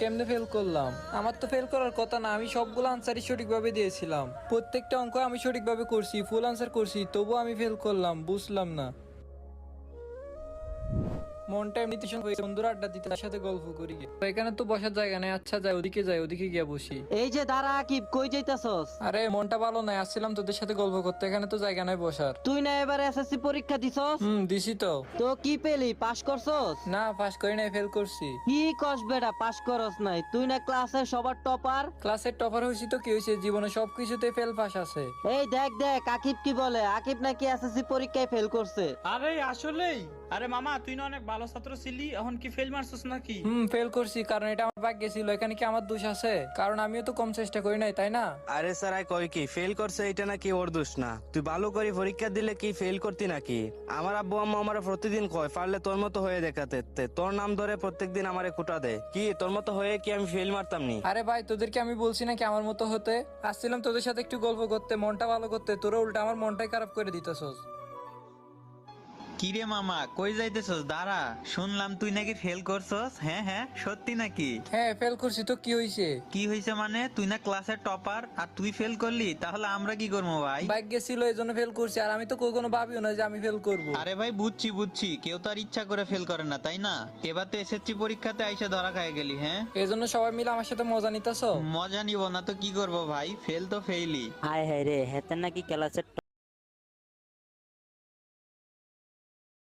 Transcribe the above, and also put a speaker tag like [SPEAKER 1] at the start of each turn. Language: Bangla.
[SPEAKER 1] কেমনে ফেল করলাম? আমার তো ফেল করার কথা না, আমি সবগুলো আনসারই সঠিকভাবে দিয়েছিলাম। প্রত্যেকটা অঙ্ক আমি সঠিকভাবে করছি, ফুল আনসার করছি, তবুও আমি ফেল করলাম, বুঝলাম না। মনটা এমনিতে শান্ত হয়েছে, বন্ধুরা আড্ডা দিতে তার সাথে গল্প করি গে। তো এখানে তো বসার জায়গা নেই, আচ্ছা যাই ওদিকে, যাই ওদিকে গিয়ে বসি।
[SPEAKER 2] এই যে দাঁড়া আকিব, কই যাইতাছস?
[SPEAKER 1] আরে মনটা ভালো নাই, আসছিলাম তোদের সাথে গল্প করতে, এখানে তো জায়গা নাই বসার।
[SPEAKER 2] তুই না এবার এসএসসি পরীক্ষা দিছস?
[SPEAKER 1] দিছি তো।
[SPEAKER 2] তো কি পেলি, পাস করছস?
[SPEAKER 1] না, পাস করি নাই, ফেল করছি।
[SPEAKER 2] কি কস বেটা, পাস করস নাই? তুই না ক্লাসের সবার টপার।
[SPEAKER 1] ক্লাসের টপার হয়েছি তো কি হয়েছে, জীবনে সবকিছুতে ফেল পাস আছে।
[SPEAKER 2] এই দেখ দেখ আকিব কি বলে, আকিব নাকি এসএসসি পরীক্ষায় ফেল করছে।
[SPEAKER 3] আরে আসলেই? আরে মামা, তুই না অনেক ভালো ছাত্র ছিলি, এখন কি ফেল মারছিস নাকি?
[SPEAKER 1] ফেল করছি, কারণ এটা আমার ভাগ্যে ছিল। এখানে কি আমার দোষ আছে? কারণ আমিও তো কম চেষ্টা করি নাই, তাই না?
[SPEAKER 4] আরে স্যার কই কি ফেল করছে, এটা নাকি ওর দোষ না? তুই ভালো করে পরীক্ষা দিলে কি ফেল করতি নাকি? আমার আব্বু আম্মা আমার প্রতিদিন কয় পারলে তোর মতো হয়ে দেখাতে, তোর নাম ধরে প্রত্যেকদিন আমারে খোটা দেয়। কি তোর মতো হয়ে কি আমি ফেল মারতাম নি?
[SPEAKER 1] আরে ভাই, তোদেরকে আমি বলছি নাকি আমার মতো হতে? আসছিলাম তোদের সাথে একটু গল্প করতে, মনটা ভালো করতে, তোরা উল্টা আমার মনটাই খারাপ করে দিতেছস।
[SPEAKER 5] কিরে মামা, কই যাইতেছস? দাঁড়া, শুনলাম তুই নাকি ফেল করছস। হ্যাঁ হ্যাঁ, সত্যি নাকি?
[SPEAKER 1] হ্যাঁ, ফেল করছি তো কি হয়েছে?
[SPEAKER 5] কি হয়েছে মানে? তুই না ক্লাসের টপার আর তুই ফেল করলি, তাহলে আমরা কি করবো ভাই?
[SPEAKER 1] ভাগ্যে ছিল এই জন্য ফেল করছি, আর আমি তো কখনো ভাবিও না যে আমি ফেল করব।
[SPEAKER 5] আরে ভাই, বুঝছি বুঝছি, কেউ তো আর ইচ্ছা করে ফেল করে না, তাই না? এবার তো এসএসসি পরীক্ষাতে আইসা ধরা খাই গেলি। হ্যাঁ,
[SPEAKER 1] এই জন্য সবাই মিলে আমার সাথে মজা নিতেছো।
[SPEAKER 5] মজা নিব না তো কি করবো ভাই, ফেল তো ফেইলি।
[SPEAKER 6] হায় হায় রে, হেতেন নাকি ক্লাসের